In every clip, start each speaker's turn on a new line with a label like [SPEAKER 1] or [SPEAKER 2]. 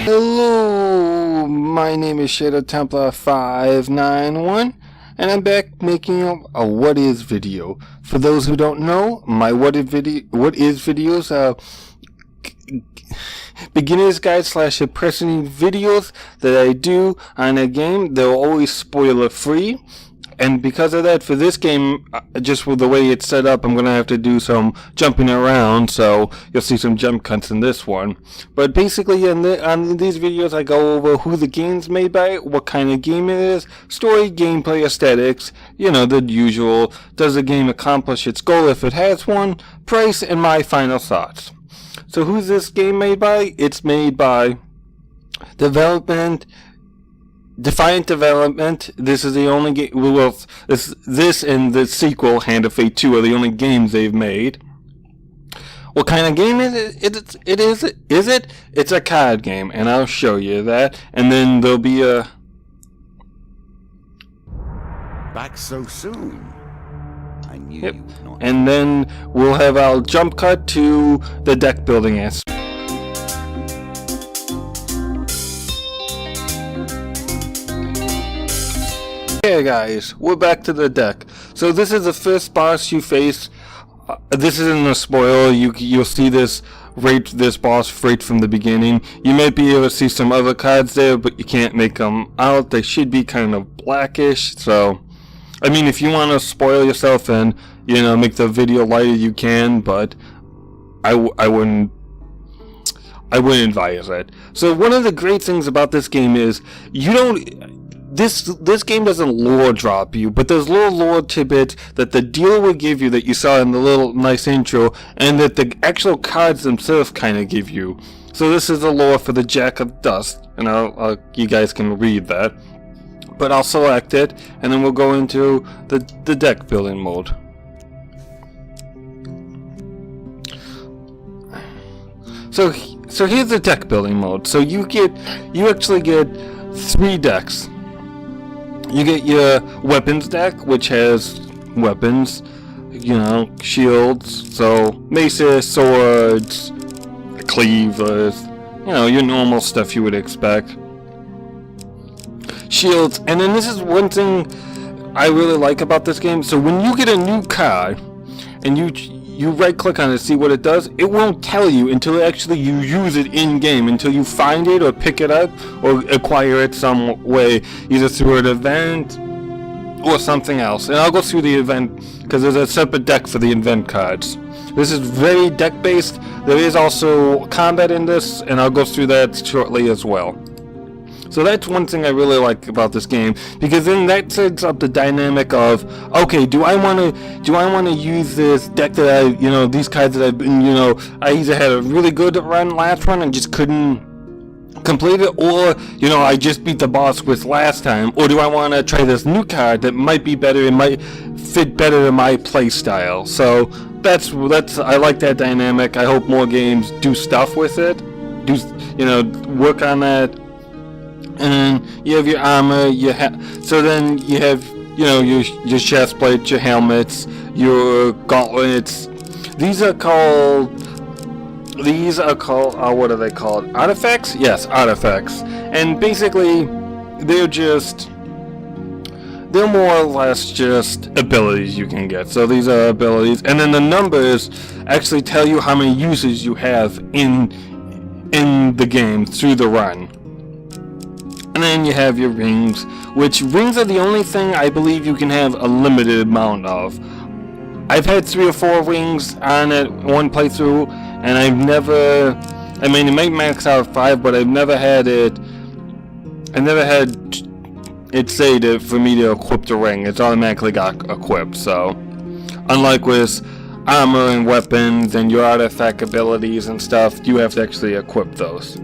[SPEAKER 1] Hello, my name is Shadow Templar 591, and I'm back making a what is video. For those who don't know, my what is videos are beginner's guide / impressioning videos that I do on a game. They're always spoiler free. And because of that, for this game, just with the way it's set up, I'm going to have to do some jumping around, so you'll see some jump cuts in this one. But basically, on these videos, I go over who the game's made by, what kind of game it is, story, gameplay, aesthetics, you know, the usual. Does the game accomplish its goal if it has one? Price, and my final thoughts. So who's this game made by? It's made by Defiant Development. This is the only game. Well, this and the sequel, Hand of Fate 2, are the only games they've made. What kind of game is it? It's a card game, and I'll show you that. And then there'll be a.
[SPEAKER 2] Back so soon. I knew
[SPEAKER 1] Yep.
[SPEAKER 2] you would not.
[SPEAKER 1] And then we'll have our jump cut to the deck building aspect. Okay guys, we're back to the deck. So this is the first boss you face. This isn't a spoiler. You'll see this boss right from the beginning. You might be able to see some other cards there, but you can't make them out. They should be kind of blackish. So, I mean, if you want to spoil yourself and make the video lighter, you can. But I wouldn't advise it. So one of the great things about this game is This game doesn't lore drop you, but there's little lore tidbits that the dealer will give you that you saw in the little nice intro, and that the actual cards themselves kind of give you. So this is the lore for the Jack of Dust, and you guys can read that. But I'll select it, and then we'll go into the deck building mode. So here's the deck building mode. So you actually get 3 decks. You get your weapons deck, which has weapons, shields, so maces, swords, cleavers, your normal stuff you would expect. Shields, and then this is one thing I really like about this game. So when you get a new card, and you right click on it to see what it does, it won't tell you until actually you use it in game, until you find it or pick it up or acquire it some way, either through an event or something else. And I'll go through the event because there's a separate deck for the event cards. This is very deck based. There is also combat in this, and I'll go through that shortly as well. So that's one thing I really like about this game, because then that sets up the dynamic of, okay, do I want to use this deck that these cards that I've been, I either had a really good last run and just couldn't complete it, or I just beat the boss with last time, or do I want to try this new card that might be better and might fit better in my play style? So that's I like that dynamic. I hope more games do stuff with it, work on that. And you have your armor, so then you have, your chest plates, your helmets, your gauntlets. These are called, what are they called? Artifacts? Yes, artifacts. And basically, they're more or less just abilities you can get. So these are abilities, and then the numbers actually tell you how many uses you have in the game through the run. And then you have your rings, which rings are the only thing I believe you can have a limited amount of. I've had 3 or 4 rings on it one playthrough, and it might max out 5, but I've never had it say that for me to equip the ring. It's automatically got equipped. So unlike with armor and weapons and your artifact abilities and stuff, you have to actually equip those.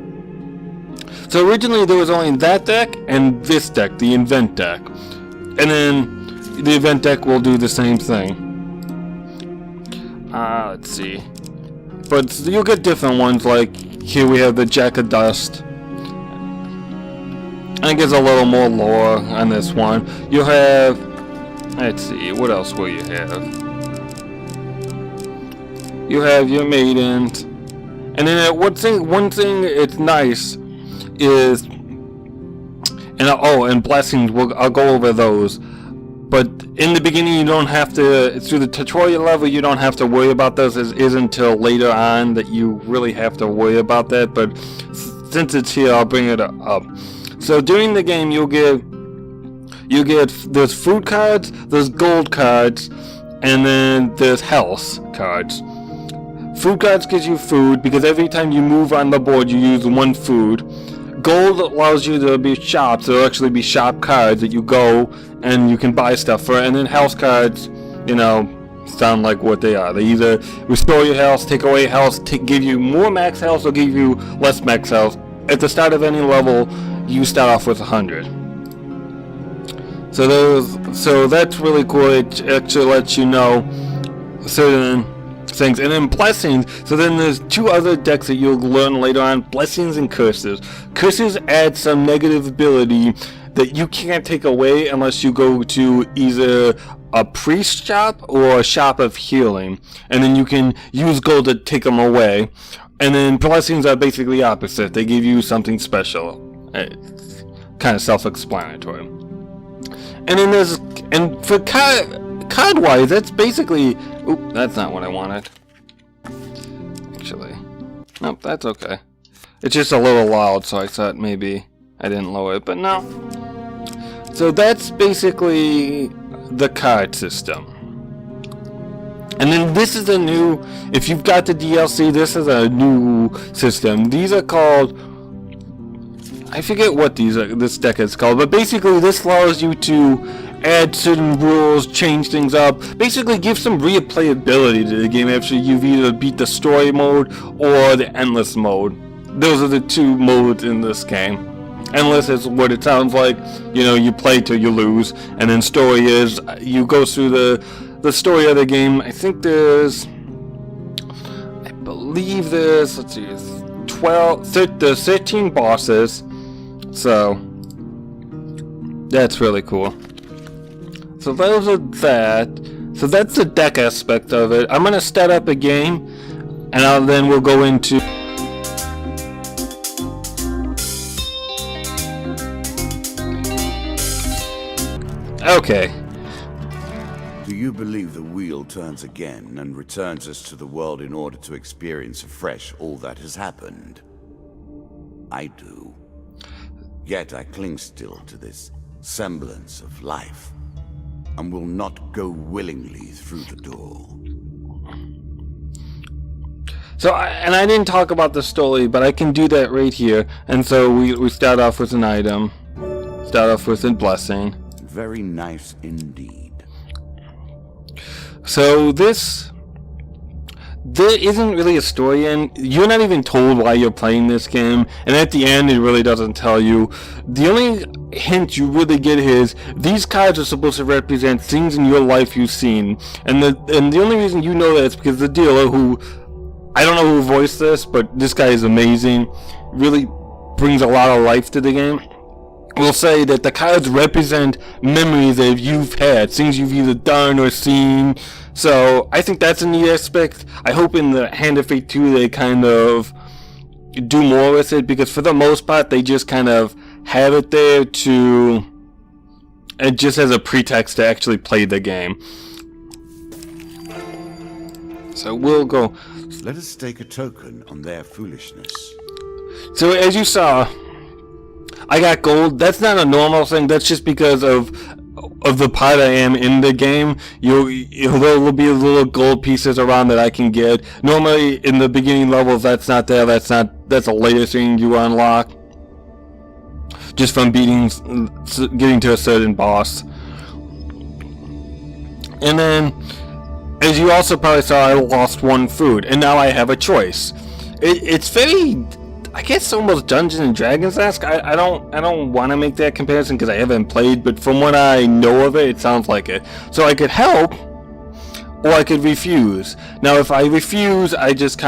[SPEAKER 1] So originally there was only that deck and this deck, the event deck. And then the event deck will do the same thing. Let's see. But you'll get different ones, like here we have the Jack of Dust. I guess a little more lore on this one. You'll have, let's see, what else will you have? You have your maidens. And then one thing it's nice is, and blessings. I'll go over those. But in the beginning, you don't have to. Through the tutorial level, you don't have to worry about those. It isn't until later on that you really have to worry about that. But since it's here, I'll bring it up. So during the game, you get there's food cards, there's gold cards, and then there's health cards. Food cards gives you food because every time you move on the board, you use one food. Gold allows you to be shops. There'll actually be shop cards that you go and you can buy stuff for. And then health cards, sound like what they are. They either restore your health, take away health, give you more max health, or give you less max health. At the start of any level, you start off with 100. So that's really cool. It actually lets you know certain things. And then blessings, so then there's two other decks that you'll learn later on, blessings and curses. Curses add some negative ability that you can't take away unless you go to either a priest shop or a shop of healing, and then you can use gold to take them away. And then blessings are basically opposite. They give you something special. It's kind of self-explanatory. And then and for card-wise, that's basically... Oop, that's not what I wanted. Actually. Nope, that's okay. It's just a little loud, so I thought maybe I didn't lower it, but no. So that's basically the card system. And then this is a new... If you've got the DLC, this is a new system. These are called... I forget what this deck is called, but basically this allows you to add certain rules, change things up, basically give some replayability to the game after you've either beat the story mode or the endless mode. Those are the two modes in this game. Endless is what it sounds like, you play till you lose, and then story is you go through the story of the game. I believe there's, let's see, there's 13 bosses. So that's really cool. So those are that. So that's the deck aspect of it. I'm gonna start up a game, and then we'll go into. Okay.
[SPEAKER 2] Do you believe the wheel turns again and returns us to the world in order to experience afresh all that has happened? I do. Yet I cling still to this semblance of life, and will not go willingly through the door.
[SPEAKER 1] So, I didn't talk about the story, but I can do that right here. And so we start off with an item, start off with a blessing.
[SPEAKER 2] Very nice indeed.
[SPEAKER 1] So there isn't really a story in. You're not even told why you're playing this game, and at the end it really doesn't tell you. The only hint you really get is these cards are supposed to represent things in your life you've seen, and the only reason you know that is because the dealer, who I don't know who voiced this, but this guy is amazing, really brings a lot of life to the game, will say that the cards represent memories that you've had, things you've either done or seen. So I think that's a neat aspect. I hope in the Hand of Fate 2 they kind of do more with it, because for the most part they just kind of have it there just as a pretext to actually play the game. So we'll go.
[SPEAKER 2] Let us stake a token on their foolishness.
[SPEAKER 1] So as you saw, I got gold. That's not a normal thing. That's just because of the part I am in the game. There will be little gold pieces around that I can get. Normally in the beginning levels, that's not there. That's a later thing you unlock, just from getting to a certain boss. And then, as you also probably saw, I lost one food, and now I have a choice. It's very, I guess, almost Dungeons and Dragons-esque. I don't want to make that comparison because I haven't played, but from what I know of it, it sounds like it. So I could help, or I could refuse. Now, if I refuse, I just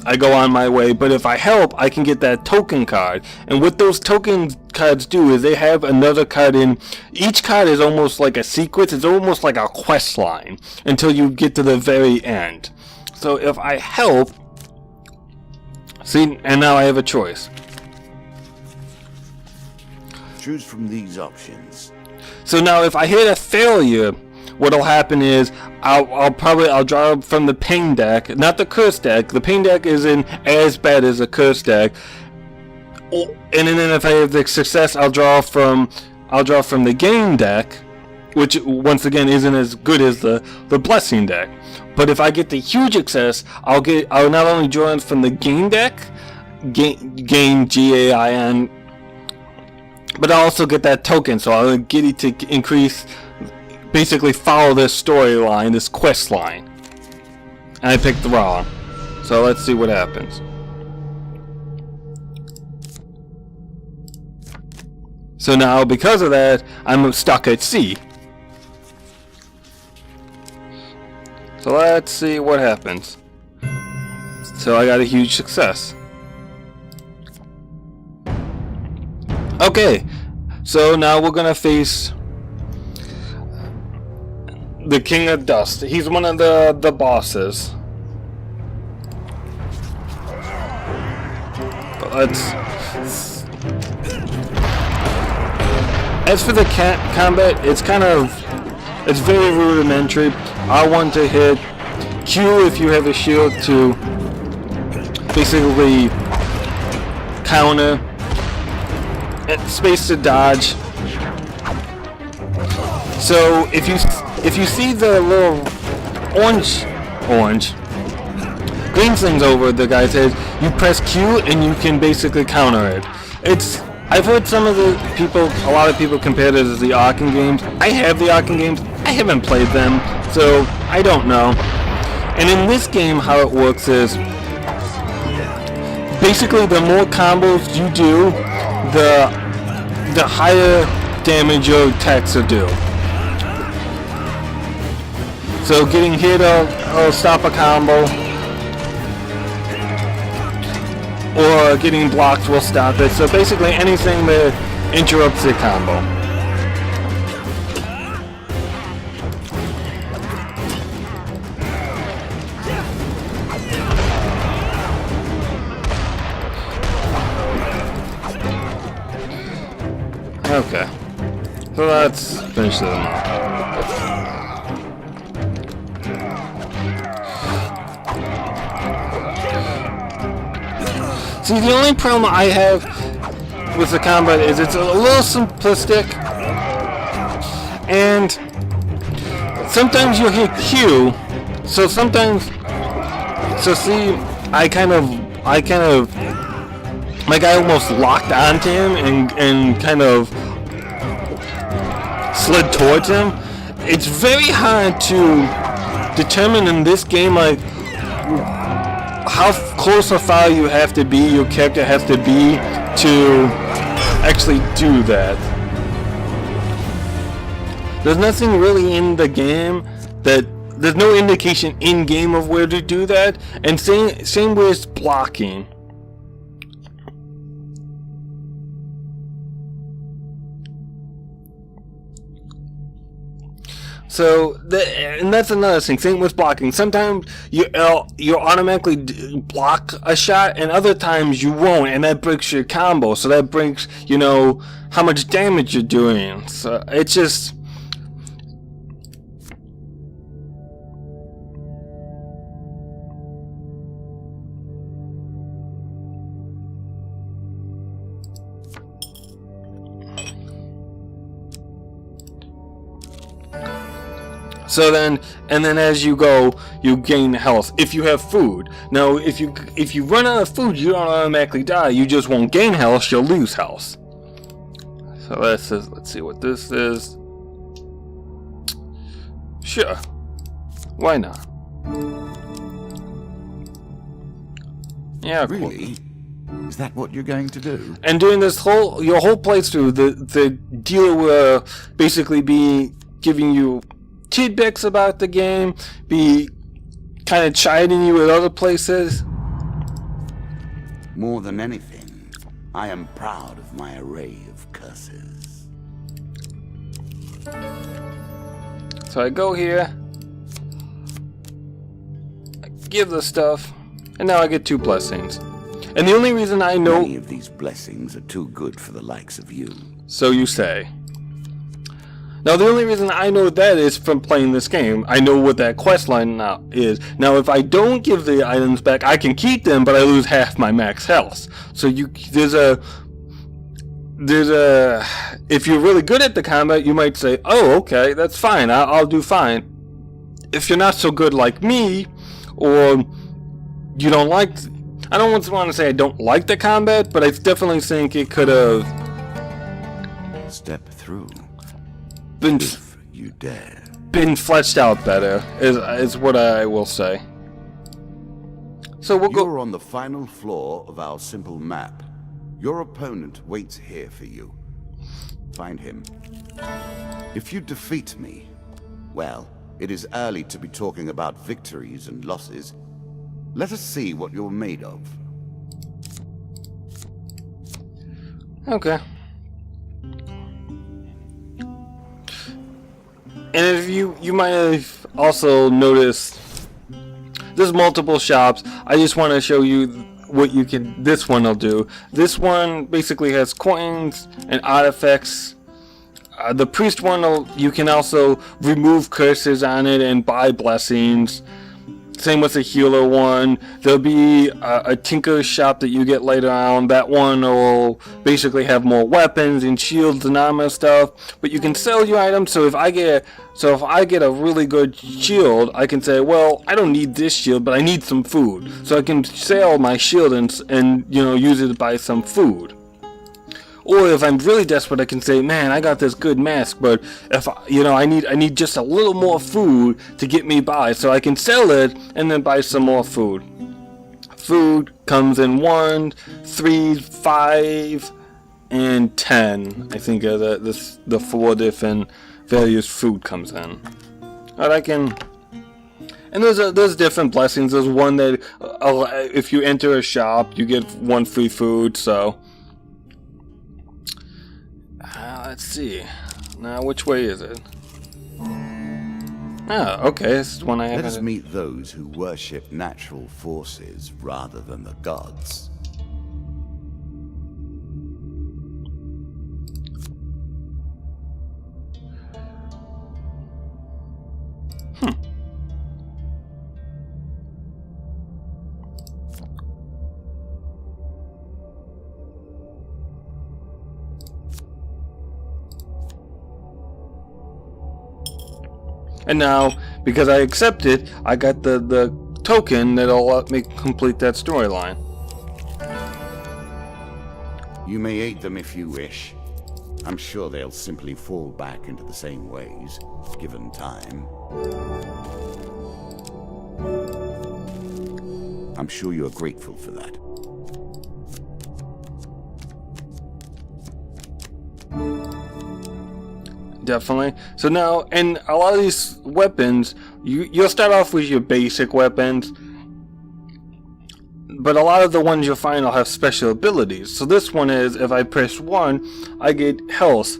[SPEAKER 1] I go on my way, but if I help, I can get that token card. And what those token cards do is they have another card in. Each card is almost like a sequence. It's almost like a quest line until you get to the very end. So if I help, see, and now I have a choice.
[SPEAKER 2] Choose from these options.
[SPEAKER 1] So now if I hit a failure, what'll happen is I'll draw from the pain deck, not the curse deck. The pain deck isn't as bad as the curse deck. And then if I have the success, I'll draw from the game deck, which once again isn't as good as the blessing deck. But if I get the huge success, I'll not only draw from the game deck, game GAIN, but I'll also get that token. So I'll get it to increase, basically follow this storyline, this quest line. And I picked the wrong. So let's see what happens. So now, because of that, I'm stuck at C. So let's see what happens. So I got a huge success. Okay, so now we're gonna face the King of Dust. He's one of the bosses. As for the combat, it's very rudimentary. I want to hit Q if you have a shield to basically counter, space to dodge. So if you see the little orange green things over the guy's head, you press Q and you can basically counter it. I've heard a lot of people compare it as the Arkham games. I have the Arkham games. I haven't played them, so I don't know. And in this game, how it works is basically the more combos you do, the higher damage your attacks will do. So getting hit will stop a combo, or getting blocked will stop it. So basically anything that interrupts the combo. Okay, so let's finish them off. See, the only problem I have with the combat is it's a little simplistic, and sometimes you'll hit Q. So see, I kind of, my guy almost locked onto him and kind of slid towards him. It's very hard to determine in this game, like, how close or far you have to be, your character has to be to actually do that. There's nothing really in the game there's no indication in game of where to do that, and same with blocking. So, and that's another thing. Same with blocking. Sometimes you automatically block a shot, and other times you won't, and that breaks your combo. So that breaks, how much damage you're doing. So it's just. So then as you go, you gain health if you have food. Now, if you run out of food, you don't automatically die. You just won't gain health. You'll lose health. So let's see what this is. Sure, why not? Yeah, cool.
[SPEAKER 2] Really? Is that what you're going to do?
[SPEAKER 1] And during your whole playthrough, the dealer will basically be giving you tidbits about the game, be kind of chiding you at other places.
[SPEAKER 2] More than anything, I am proud of my array of curses.
[SPEAKER 1] So I go here, I give the stuff, and now I get 2 blessings. And the only reason I know
[SPEAKER 2] many of these blessings are too good for the likes of you.
[SPEAKER 1] So you say. Now the only reason I know that is from playing this game. I know what that quest line now is. Now if I don't give the items back, I can keep them, but I lose half my max health. So there's a if you're really good at the combat, you might say, oh, okay, that's fine, I'll do fine. If you're not so good like me, or you don't like, I don't want to say I don't like the combat, but I definitely think it could have
[SPEAKER 2] Step through.
[SPEAKER 1] been
[SPEAKER 2] If you dare.
[SPEAKER 1] been fleshed out better, is what I will say. So we'll go.
[SPEAKER 2] You're on the final floor of our simple map. Your opponent waits here for you. Find him. If you defeat me, well, it is early to be talking about victories and losses. Let us see what you're made of.
[SPEAKER 1] Okay. And if you might have also noticed, there's multiple shops. I just want to show you what you can. This one will do. This one basically has coins and artifacts. The priest one, you can also remove curses on it and buy blessings. Same with the healer one. There'll be a tinker shop that you get later on. That one will basically have more weapons and shields and armor stuff. But you can sell your items. So if I get a really good shield, I can say, well, I don't need this shield, but I need some food. So I can sell my shield and use it to buy some food. Or if I'm really desperate, I can say, man, I got this good mask, but if I need just a little more food to get me by, so I can sell it and then buy some more food. Food comes in 1, 3, 5, and 10. I think the 4 different values food comes in. But I can. And there's different blessings. There's one that if you enter a shop, you get 1 free food. So. Let's see. Now, which way is it? Oh, okay. This is one I haven't.
[SPEAKER 2] Let us meet those who worship natural forces rather than the gods.
[SPEAKER 1] And now, because I accepted, I got the token that'll let me complete that storyline.
[SPEAKER 2] You may aid them if you wish. I'm sure they'll simply fall back into the same ways, given time. I'm sure you're grateful for that.
[SPEAKER 1] Definitely. So now, and a lot of these weapons, you'll start off with your basic weapons, but a lot of the ones you'll find will have special abilities. So this one is, if I press 1, I get health.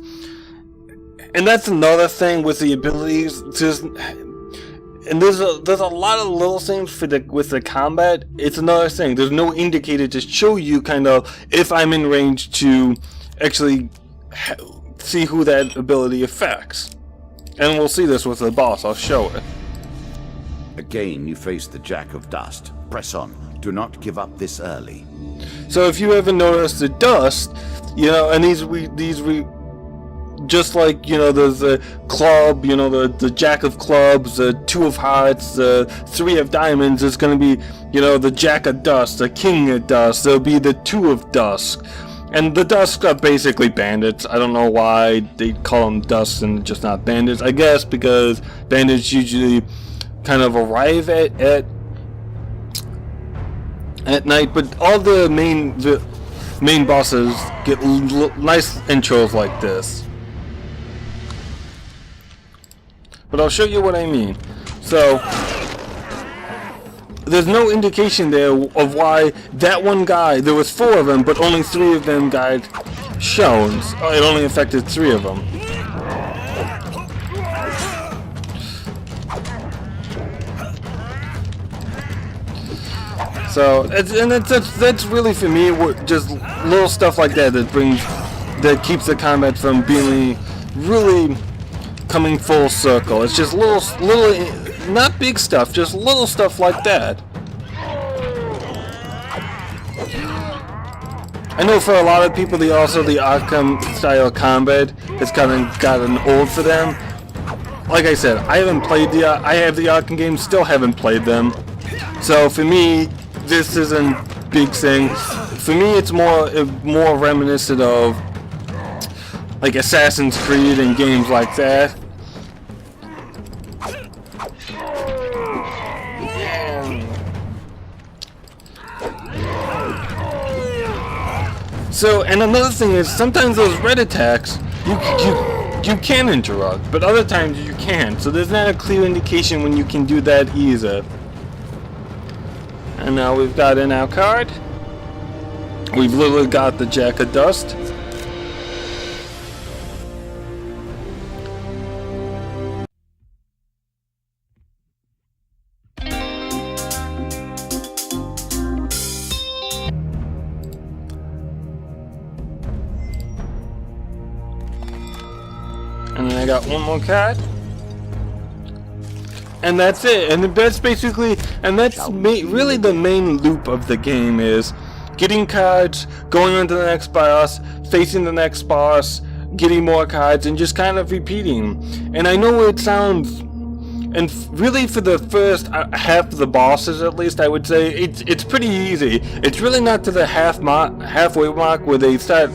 [SPEAKER 1] And that's another thing with the abilities. And there's a lot of little things with the combat. It's another thing. There's no indicator to show you kind of if I'm in range to actually see who that ability affects. And we'll see this with the boss. I'll show it.
[SPEAKER 2] Again, you face the Jack of Dust. Press on. Do not give up this early.
[SPEAKER 1] So if you ever notice the dust, and these just like, there's the club, the Jack of Clubs, the 2 of Hearts, the 3 of Diamonds, it's going to be, the Jack of Dust, the King of Dust, there'll be the 2 of Dusk. And the Dusk are basically bandits. I don't know why they call them Dusk and just not bandits. I guess because bandits usually kind of arrive at night, but all the main bosses get nice intros like this. But I'll show you what I mean. So there's no indication there of why that one guy, there was 4 of them, but only 3 of them got shown. It only affected 3 of them. So, that's really for me, just little stuff like that brings that keeps the combat from being really coming full circle. It's just little, not big stuff, just little stuff like that. I know for a lot of people, the Arkham style combat has kind of gotten old for them. Like I said, I haven't played I have the Arkham games, still haven't played them. So for me, this isn't big thing. For me, it's more reminiscent of like Assassin's Creed and games like that. So, and another thing is, sometimes those red attacks, you can interrupt, but other times you can't. So there's not a clear indication when you can do that either. And now we've got in our card. We've literally got the Jack of Dust. And then I got one more card. And that's it. And that's basically, and that's really the main loop of the game is getting cards, going on to the next boss, facing the next boss, getting more cards, and just kind of repeating. And I know it sounds, and really for the first half of the bosses at least, I would say it's pretty easy. It's really not to the halfway mark where they start,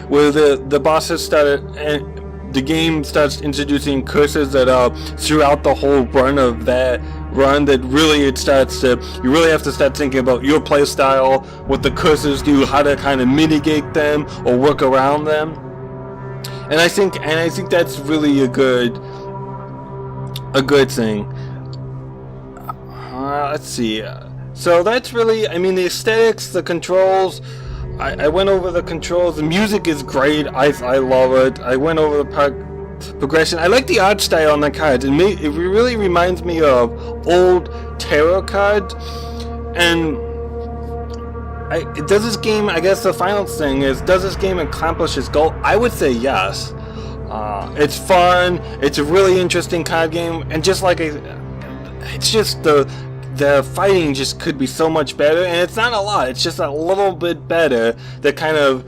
[SPEAKER 1] where the bosses start, and the game starts introducing curses that are throughout the whole run of that run, that really it starts to, you really have to start thinking about your play style, what the curses do, how to kind of mitigate them or work around them. And I think that's really a good thing. Let's see. So that's really, I mean, the aesthetics, the controls, I went over the controls. The music is great. I love it. I went over the progression. I like the art style on the cards. It really reminds me of old tarot cards. And does this game, I guess the final thing is, does this game accomplish its goal? I would say yes. It's fun. It's a really interesting card game. And just like it's just the fighting just could be so much better, and it's not a lot, it's just a little bit better that kind of,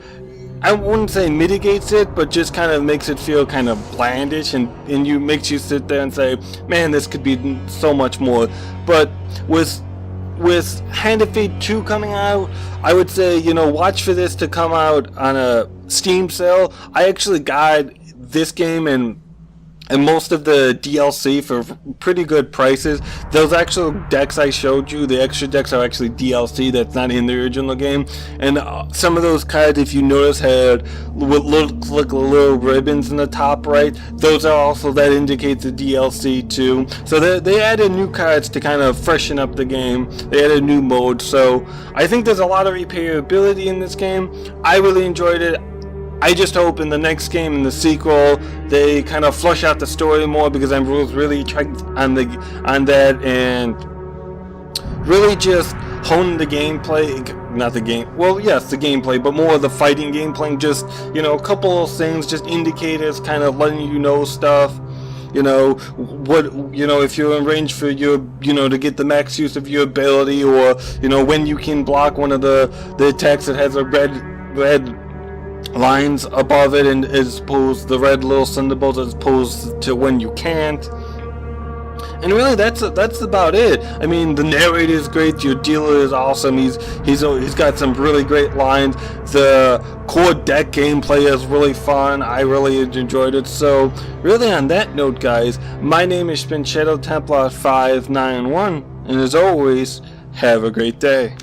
[SPEAKER 1] I wouldn't say mitigates it, but just kind of makes it feel kind of blandish, and makes you sit there and say, man, this could be so much more. But with Hand of Fate 2 coming out, I would say, watch for this to come out on a Steam sale. I actually got this game and most of the DLC for pretty good prices. Those actual decks I showed you, the extra decks are actually DLC that's not in the original game. And some of those cards, if you notice, had what look like little ribbons in the top right. Those are also, that indicate the DLC too. So they added new cards to kind of freshen up the game. They added new modes. So I think there's a lot of replayability in this game. I really enjoyed it. I just hope in the next game, in the sequel, they kind of flush out the story more, because I'm really trying on that and really just hone the gameplay. Not the game. Well, yes, the gameplay, but more of the fighting gameplay. Just a couple of things, just indicators, kind of letting you know stuff. If you're in range for your, to get the max use of your ability, or when you can block one of the attacks that has a red lines above it, and as opposed the red little thunderbolts, as opposed to when you can't. And really, that's about it. I mean, the narrator is great. Your dealer is awesome. He's got some really great lines. The core deck gameplay is really fun. I really enjoyed it. So, really, on that note, guys, my name has been Shadow Templar 591, and as always, have a great day.